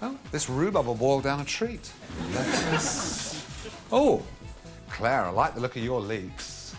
Oh, this rhubarb will boil down a treat. Lettuce. Oh, Claire, I like the look of your leeks.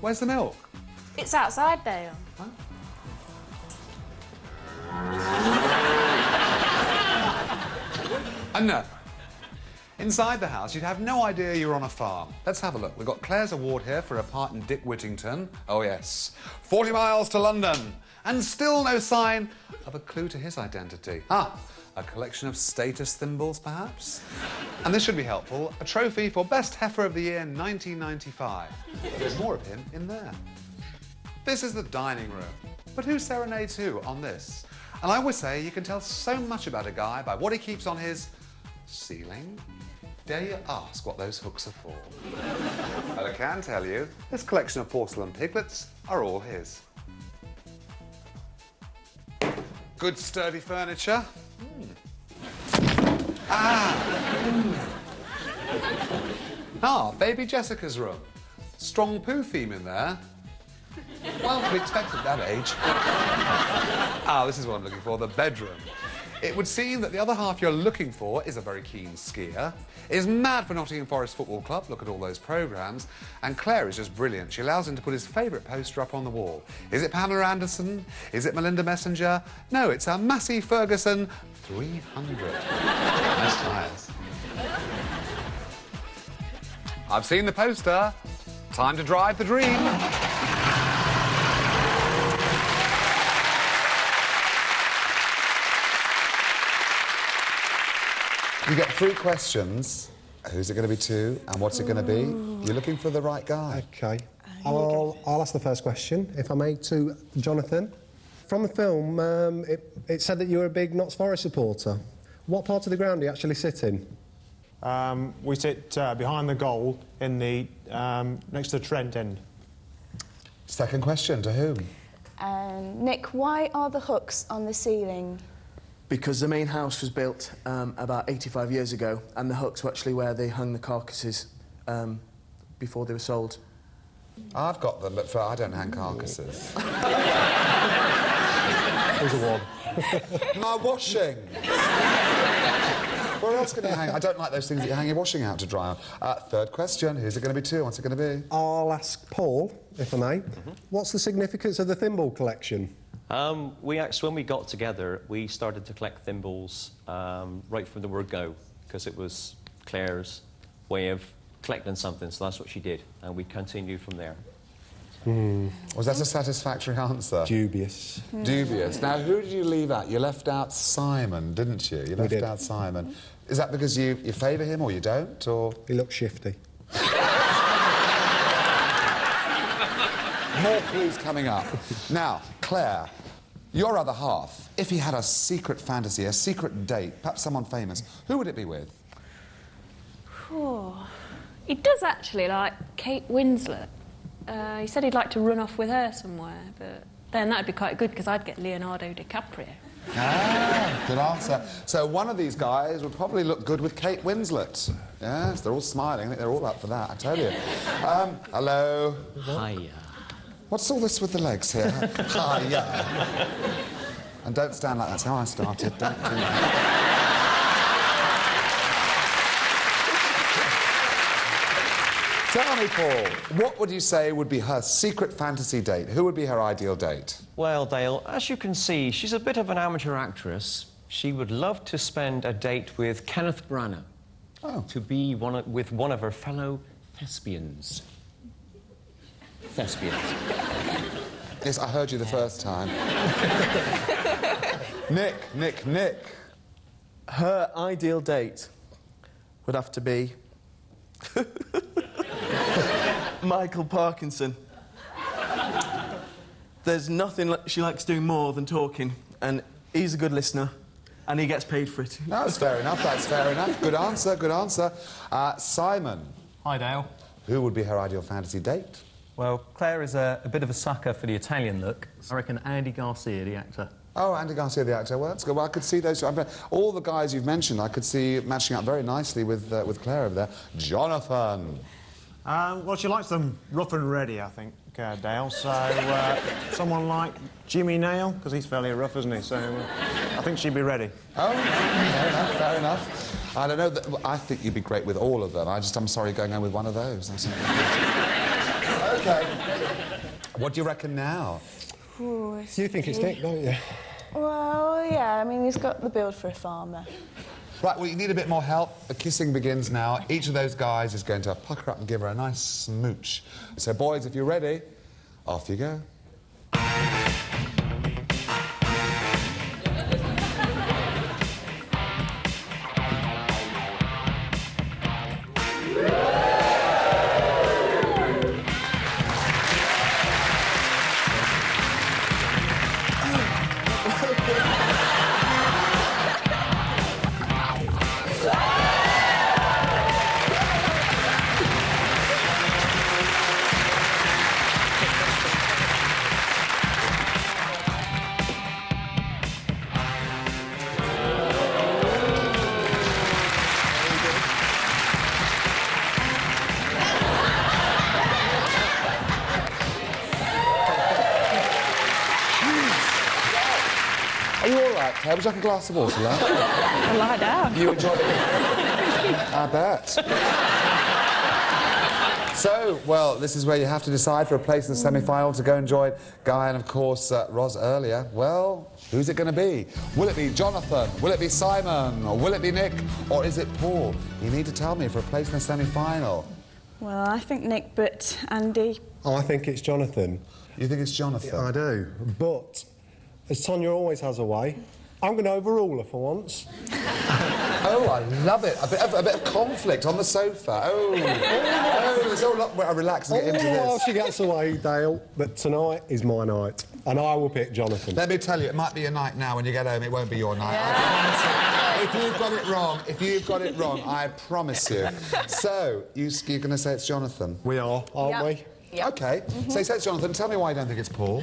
Where's the milk? It's outside, Dale. Huh? No. Inside the house, you'd have no idea you were on a farm. Let's have a look. We've got Claire's award here for her part in Dick Whittington. Oh, yes. 40 miles to London. And still no sign of a clue to his identity. Ah, a collection of status thimbles, perhaps? And this should be helpful. A trophy for Best Heifer of the Year 1995. But there's more of him in there. This is the dining room. But who serenades who on this? And I always say you can tell so much about a guy by what he keeps on his ceiling. Dare you ask what those hooks are for? Well, I can tell you, this collection of porcelain piglets are all his. Good sturdy furniture. Baby Jessica's room. Strong poo theme in there. Well, to be expected at that age. This is what I'm looking for, the bedroom. It would seem that the other half you're looking for is a very keen skier, is mad for Nottingham Forest Football Club, look at all those programmes, and Claire is just brilliant. She allows him to put his favourite poster up on the wall. Is it Pamela Anderson? Is it Melinda Messenger? No, it's a Massey Ferguson 300. Nice tyres. I've seen the poster. Time to drive the dream. You get 3 questions. Who's it going to be to, and what's it going to be? You're looking for the right guy. OK. I'll ask the first question, if I may, to Jonathan. From the film, it said that you were a big Notts Forest supporter. What part of the ground do you actually sit in? We sit behind the goal in the next to the Trent end. Second question, to whom? Nick, why are the hooks on the ceiling? Because the main house was built about 85 years ago, and the hooks were actually where they hung the carcasses before they were sold. I've got the look for... I don't hang carcasses. There's a one. My washing. Where else can you hang? I don't like those things that you hang your washing out to dry on. Third question, who's it going to be to? What's it going to be? I'll ask Paul, if I may. What's the significance of the thimble collection? When we got together, we started to collect thimbles right from the word go, because it was Claire's way of collecting something, so that's what she did, and we continued from there. Was that a satisfactory answer? Dubious. Dubious. Now, who did you leave out? You left out Simon, didn't you? You left out Simon. Is that because you favour him or you don't, or...? He looks shifty. More clues coming up. Now, Claire, your other half, if he had a secret fantasy, a secret date, perhaps someone famous, who would it be with? Oh, he does actually like Kate Winslet. He said he'd like to run off with her somewhere, but then that'd be quite good because I'd get Leonardo DiCaprio. Good answer. So one of these guys would probably look good with Kate Winslet. Yes, they're all smiling. I think they're all up for that, I tell you. Hello. Hiya. What's all this with the legs here? Hiya. And don't stand like that. That's how I started. Don't do that. Tell me, Paul, what would you say would be her secret fantasy date? Who would be her ideal date? Well, Dale, as you can see, she's a bit of an amateur actress. She would love to spend a date with Kenneth Branagh. Oh. To be with one of her fellow thespians. Thespians. Yes, I heard you the first time. Nick. Her ideal date would have to be Michael Parkinson. There's nothing she likes doing more than talking, and he's a good listener, and he gets paid for it. That's fair enough, that's fair enough. Good answer, good answer. Simon. Hi, Dale. Who would be her ideal fantasy date? Well, Claire is a bit of a sucker for the Italian look. I reckon Andy Garcia, the actor. Oh, Andy Garcia, the actor. Well, that's good. Well, I could see those... all the guys you've mentioned, I could see matching up very nicely with Claire over there. Jonathan. Well, she likes them rough and ready, I think. Dale. So, someone like Jimmy Nail, because he's fairly rough, isn't he? So, I think she'd be ready. Oh, fair enough, fair enough. I don't know, I think you'd be great with all of them. I'm sorry going home with one of those. OK. What do you reckon now? You think it's Nick, don't you? Well, yeah, I mean, he's got the build for a farmer. Right, well, you need a bit more help. The kissing begins now. Each of those guys is going to pucker up and give her a nice smooch. So, boys, if you're ready, off you go. Are you all right, Claire? Would you like a glass of water, love? I'll lie down. You enjoyed it? I bet. So, well, this is where you have to decide for a place in the semi-final to go and join Guy and, of course, Roz earlier. Well, who's it going to be? Will it be Jonathan? Will it be Simon? Or will it be Nick? Or is it Paul? You need to tell me for a place in the semi-final. Well, I think Nick, but Andy. Oh, I think it's Jonathan. You think it's Jonathan? I do. But, as Tonya always has a way, I'm going to overrule her for once. Oh, I love it. A bit of conflict on the sofa. Oh, there's a lot more relax and get into this. Well, she gets away, Dale, but tonight is my night, and I will pick Jonathan. Let me tell you, it might be your night now. When you get home, it won't be your night. Yeah. If you've got it wrong, I promise you. So, you're going to say it's Jonathan? We are, aren't we? Yep. OK. So you say it's Jonathan. Tell me why you don't think it's Paul.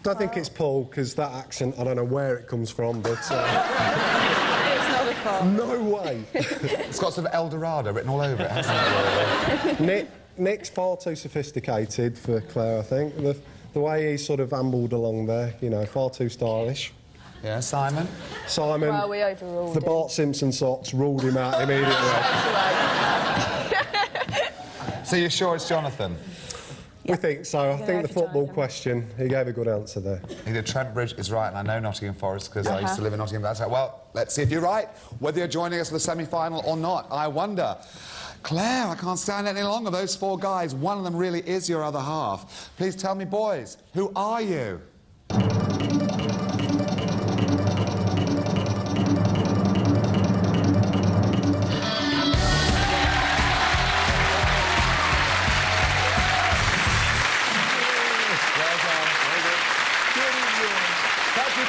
I think it's Paul, because that accent, I don't know where it comes from, but... It's not the fault. No way. It's got sort of El Dorado written all over it, hasn't it? Nick's far too sophisticated for Claire, I think. The way he sort of ambled along there, you know, far too stylish. Yeah, Simon? Simon, Well, we overruled the him. Bart Simpson socks ruled him out immediately. So you're sure it's Jonathan? We think so. I think the go for football Jonathan. question, he gave a good answer there. Either Trent Bridge is right, and I know Nottingham Forest because I used to live in Nottingham. That's right. Well, let's see if you're right, whether you're joining us for the semi-final or not. I wonder. Claire, I can't stand it any longer. Those four guys, one of them really is your other half. Please tell me, boys, who are you?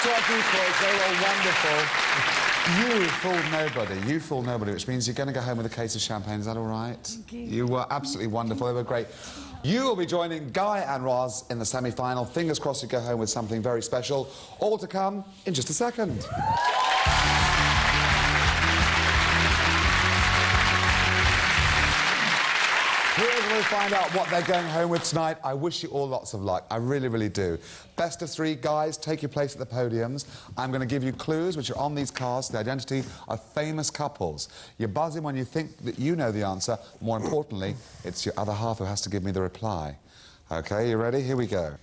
To our decoys, they were wonderful. You fooled nobody. You fooled nobody, which means you're going to go home with a case of champagne. Is that all right? Thank you. You were absolutely wonderful. They were great. You will be joining Guy and Roz in the semi-final. Fingers crossed you go home with something very special. All to come in just a second. Here's where we find out what they're going home with tonight. I wish you all lots of luck. I really, really do. Best of three, guys, take your place at the podiums. I'm going to give you clues which are on these cards, the identity of famous couples. You buzz in when you think that you know the answer. More importantly, it's your other half who has to give me the reply. OK, you ready? Here we go.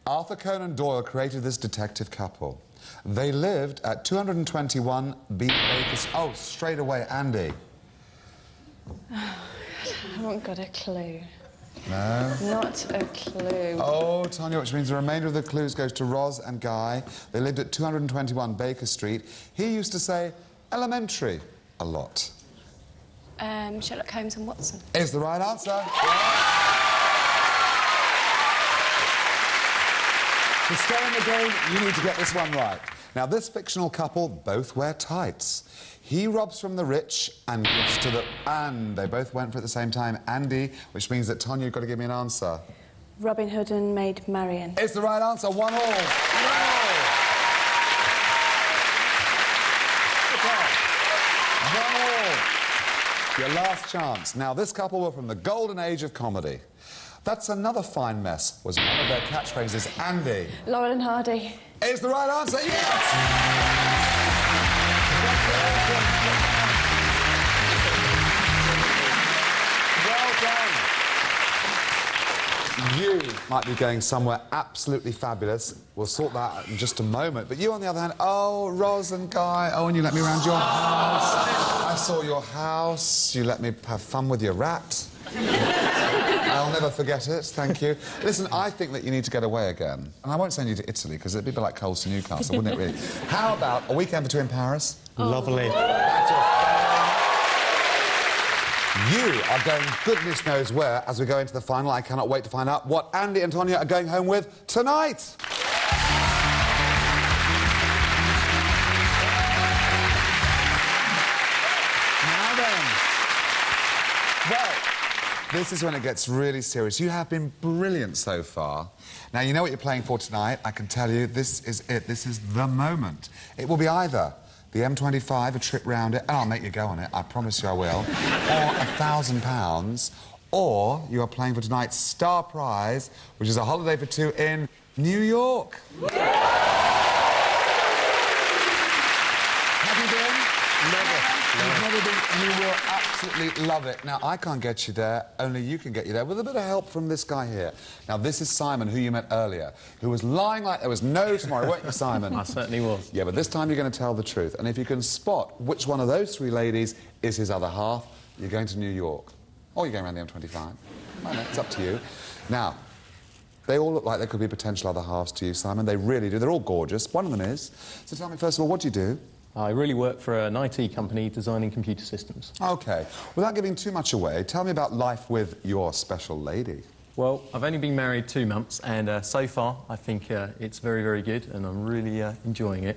Arthur Conan Doyle created this detective couple. They lived at 221 B. Baker... Oh, straight away, Andy. I haven't got a clue. No? Not a clue. Oh, Tonya, which means the remainder of the clues goes to Roz and Guy. They lived at 221 Baker Street. He used to say elementary a lot. Sherlock Holmes and Watson. Is the right answer. To stay in the game, you need to get this one right. Now, this fictional couple both wear tights. He robs from the rich and gives to the... And they both went for it at the same time. Andy, which means that, Tonya, you've got to give me an answer. Robin Hood and Maid Marian. It's the right answer. 1-all. 1-all. 1-all. Your last chance. Now, this couple were from the golden age of comedy. That's another fine mess, was one of their catchphrases. Andy. Laurel and Hardy. Is the right answer, yes! You might be going somewhere absolutely fabulous. We'll sort that out in just a moment. But you, on the other hand, oh, Ros and Guy, oh, and you let me around your house. I saw your house. You let me have fun with your rat. I'll never forget it, thank you. Listen, I think that you need to get away again. And I won't send you to Italy, because it'd be a bit like Coles to Newcastle, wouldn't it, really? How about a weekend for two in Paris? Lovely. You are going goodness knows where as we go into the final. I cannot wait to find out what Andy and Tonya are going home with tonight. Now then. Well, this is when it gets really serious. You have been brilliant so far. Now, you know what you're playing for tonight. I can tell you this is it. This is the moment. It will be either the M25, a trip round it, and I'll make you go on it, I promise you I will, or £1,000, or you are playing for tonight's star prize, which is a holiday for two in New York. Have you been? Never. You've never been. You will absolutely love it. Now, I can't get you there, only you can get you there with a bit of help from this guy here. Now, this is Simon, who you met earlier, who was lying like there was no tomorrow, weren't you, Simon? I certainly was. Yeah, but this time you're going to tell the truth. And if you can spot which one of those three ladies is his other half, you're going to New York. Or you're going around the M25. I know, it's up to you. Now, they all look like they could be potential other halves to you, Simon. They really do. They're all gorgeous. One of them is. So tell me, first of all, what do you do? I really work for an IT company designing computer systems. OK. Without giving too much away, tell me about life with your special lady. Well, I've only been married 2 months, and so far I think it's very, very good, and I'm really enjoying it.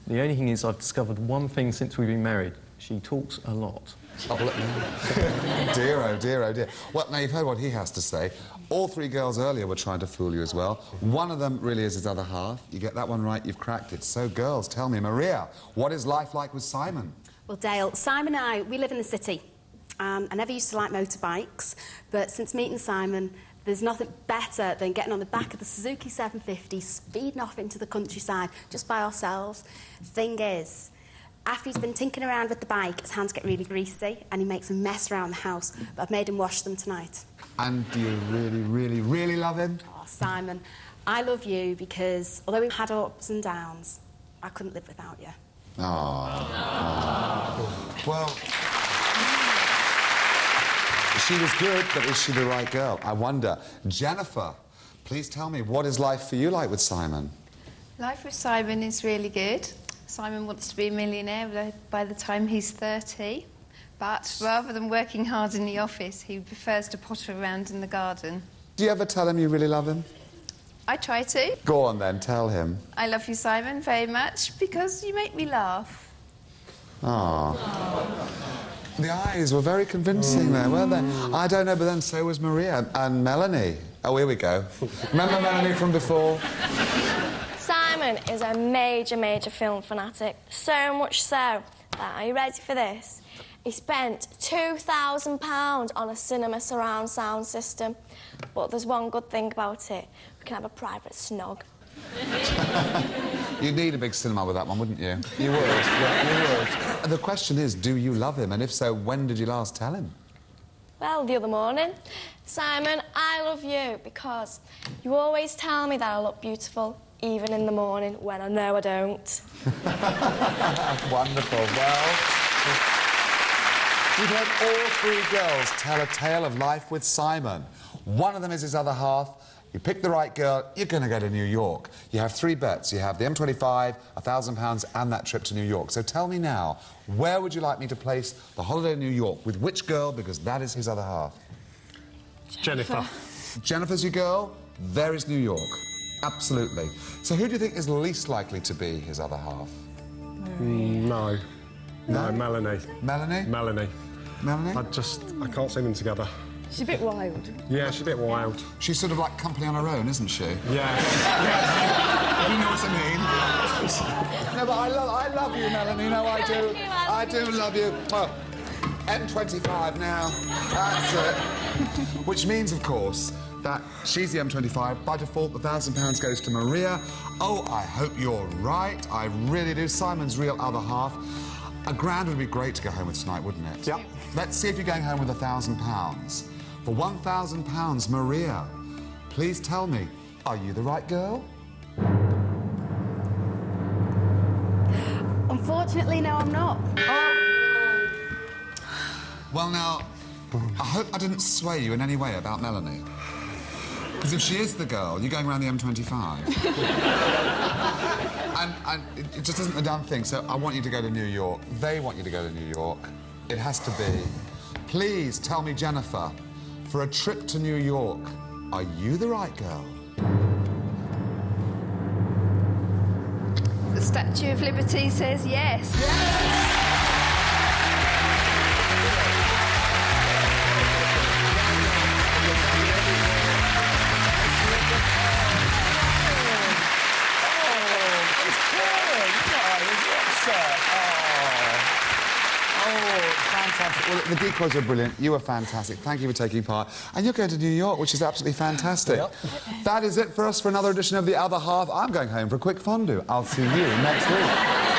The only thing is I've discovered one thing since we've been married. She talks a lot. Oh, dear, oh dear, oh dear. Well, now, you've heard what he has to say. All three girls earlier were trying to fool you as well. One of them really is his other half. You get that one right, you've cracked it. So, girls, tell me, Maria, what is life like with Simon? Well, Dale, Simon and I, we live in the city. I never used to like motorbikes, but since meeting Simon, there's nothing better than getting on the back of the Suzuki 750, speeding off into the countryside, just by ourselves. Thing is, after he's been tinkering around with the bike, his hands get really greasy and he makes a mess around the house, but I've made him wash them tonight. And do you really, really, really love him? Oh, Simon, I love you because, although we've had ups and downs, I couldn't live without you. Oh. Well, she was good, but is she the right girl? I wonder. Jennifer, please tell me, what is life for you like with Simon? Life with Simon is really good. Simon wants to be a millionaire by the time he's 30. But rather than working hard in the office, he prefers to potter around in the garden. Do you ever tell him you really love him? I try to. Go on then, tell him. I love you, Simon, very much because you make me laugh. Ah. The eyes were very convincing there, weren't they? I don't know, but then so was Maria and Melanie. Oh, here we go. Remember Melanie from before? Simon is a major, major film fanatic. So much so that, are you ready for this? He spent £2,000 on a cinema surround sound system. But there's one good thing about it. We can have a private snog. You'd need a big cinema with that one, wouldn't you? You would, yeah, you would. And the question is, do you love him? And if so, when did you last tell him? Well, the other morning. Simon, I love you because you always tell me that I look beautiful, even in the morning when I know I don't. Wonderful. Well, you've heard all three girls tell a tale of life with Simon. One of them is his other half. You pick the right girl, you're going to go to New York. You have three bets. You have the M25, £1,000 and that trip to New York. So tell me now, where would you like me to place the holiday in New York? With which girl? Because that is his other half. Jennifer. Jennifer's your girl, there is New York. Absolutely. So who do you think is least likely to be his other half? No. No, Melanie. Melanie? Melanie. Melanie? I can't see them together. She's a bit wild. Yeah, she's a bit wild. She's sort of like company on her own, isn't she? Yeah. You know what I mean? No, but I love you, Melanie. No, I do. I do love you. Well, M25 now. That's it. Which means, of course, that she's the M25. By default, the £1,000 goes to Maria. Oh, I hope you're right. I really do. Simon's real other half. £1,000 would be great to go home with tonight, wouldn't it? Yep. Let's see if you're going home with £1,000. For £1,000, Maria, please tell me, are you the right girl? Unfortunately, no, I'm not. Well, now, I hope I didn't sway you in any way about Melanie. Because if she is the girl, you're going around the M25. and it just isn't the done thing, so I want you to go to New York. They want you to go to New York. It has to be. Please tell me, Jennifer, for a trip to New York, are you the right girl? The Statue of Liberty says yes. Fantastic. Well, the decoys were brilliant. You were fantastic. Thank you for taking part. And you're going to New York, which is absolutely fantastic. Yep. That is it for us for another edition of The Other Half. I'm going home for a quick fondue. I'll see you next week.